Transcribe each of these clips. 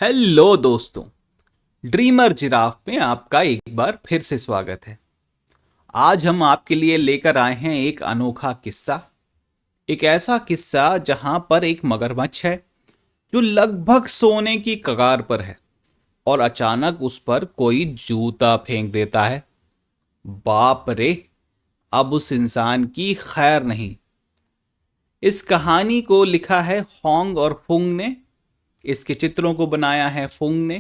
Hello दोस्तों। Dreamer giraffe में आपका एक बार फिर से स्वागत है। आज हम आपके लिए लेकर आए हैं एक अनोखा किस्सा। एक ऐसा किस्सा जहां पर एक मगरमच्छ है जो लगभग सोने की कगार पर है और अचानक उस पर कोई जूता फेंक देता है। बाप रे! अब उस इंसान की खैर नहीं। इस कहानी को लिखा है होंग और फुंग ने। इसके चित्रों को बनाया है फुंग ने।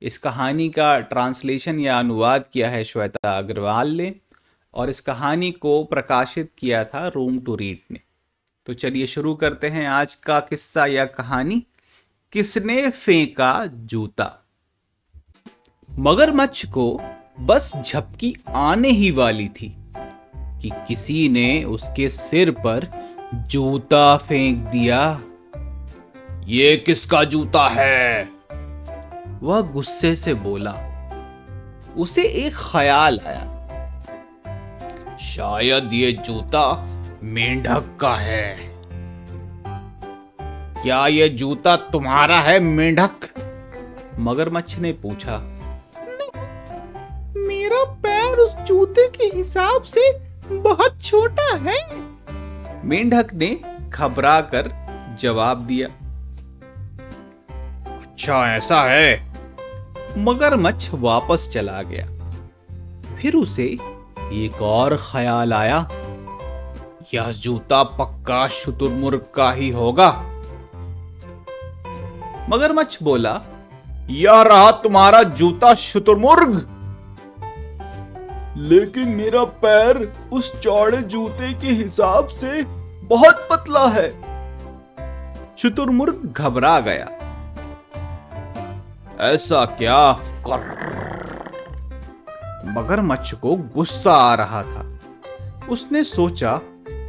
इस कहानी का ट्रांसलेशन या अनुवाद किया है श्वेता अग्रवाल ने। और इस कहानी को प्रकाशित किया था रूम टू रीड ने। तो चलिए शुरू करते हैं आज का किस्सा या कहानी, किसने फेंका जूता। मगरमच्छ को बस झपकी आने ही वाली थी कि किसी ने उसके सिर पर जूता फेंक दिया। ये किसका जूता है? वह गुस्से से बोला। उसे एक ख्याल आया, शायद ये जूता मेंढक का है। क्या ये जूता तुम्हारा है मेंढक? मगरमच्छ ने पूछा। मेरा पैर उस जूते के हिसाब से बहुत छोटा है, मेंढक ने घबरा कर जवाब दिया। अच्छा ऐसा है। मगरमच्छ वापस चला गया। फिर उसे एक और ख्याल आया, यह जूता पक्का शुतुरमुर्ग का ही होगा। मगरमच्छ बोला, यह रहा तुम्हारा जूता शुतुरमुर्ग। लेकिन मेरा पैर उस चौड़े जूते के हिसाब से बहुत पतला है। शुतुरमुर्ग घबरा गया। ऐसा क्या? मगरमच्छ को गुस्सा आ रहा था। उसने सोचा,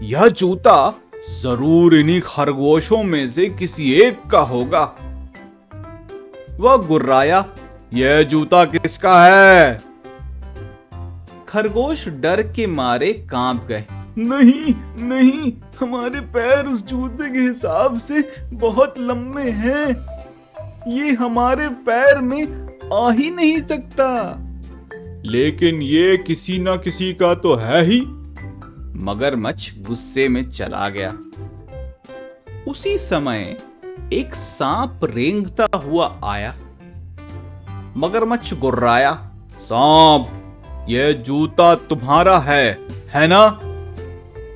यह जूता जरूर इन्हीं खरगोशों में से किसी एक का होगा। वह गुर्राया, यह जूता किसका है? खरगोश डर के मारे कांप गए। नहीं नहीं, हमारे पैर उस जूते के हिसाब से बहुत लंबे हैं। ये हमारे पैर में आ ही नहीं सकता। लेकिन ये किसी ना किसी का तो है ही। मगरमच्छ गुस्से में चला गया। उसी समय एक सांप रेंगता हुआ आया। मगरमच्छ गुर्राया, सांप, यह जूता तुम्हारा है ना?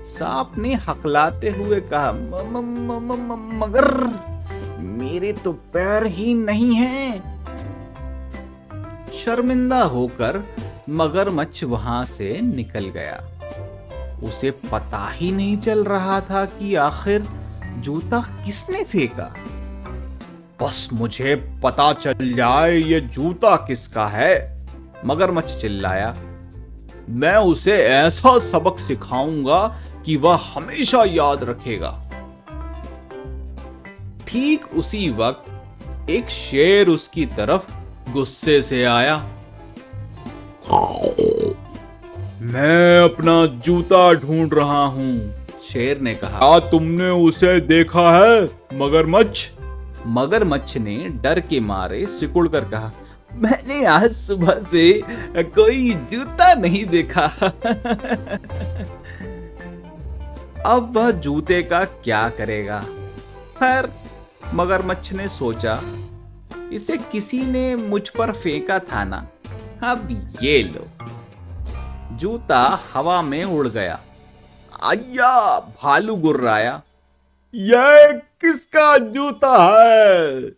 सांप ने हकलाते हुए कहा, मगर मेरे तो पैर ही नहीं हैं। शर्मिंदा होकर मगरमच्छ वहां से निकल गया। उसे पता ही नहीं चल रहा था कि आखिर जूता किसने फेंका। बस मुझे पता चल जाए ये जूता किसका है, मगरमच्छ चिल्लाया। मैं उसे ऐसा सबक सिखाऊंगा कि वह हमेशा याद रखेगा। ठीक उसी वक्त एक शेर उसकी तरफ गुस्से से आया। मैं अपना जूता ढूंढ रहा हूं, शेर ने कहा। क्या तुमने उसे देखा है मगरमच्छ? मगरमच्छ ने डर के मारे सिकुड़ कर कहा, मैंने आज सुबह से कोई जूता नहीं देखा। अब वह जूते का क्या करेगा? खैर, मगरमच्छ ने सोचा, इसे किसी ने मुझ पर फेंका था ना, अब ये लो। जूता हवा में उड़ गया। आया! भालू गुर्राया, यह किसका जूता है?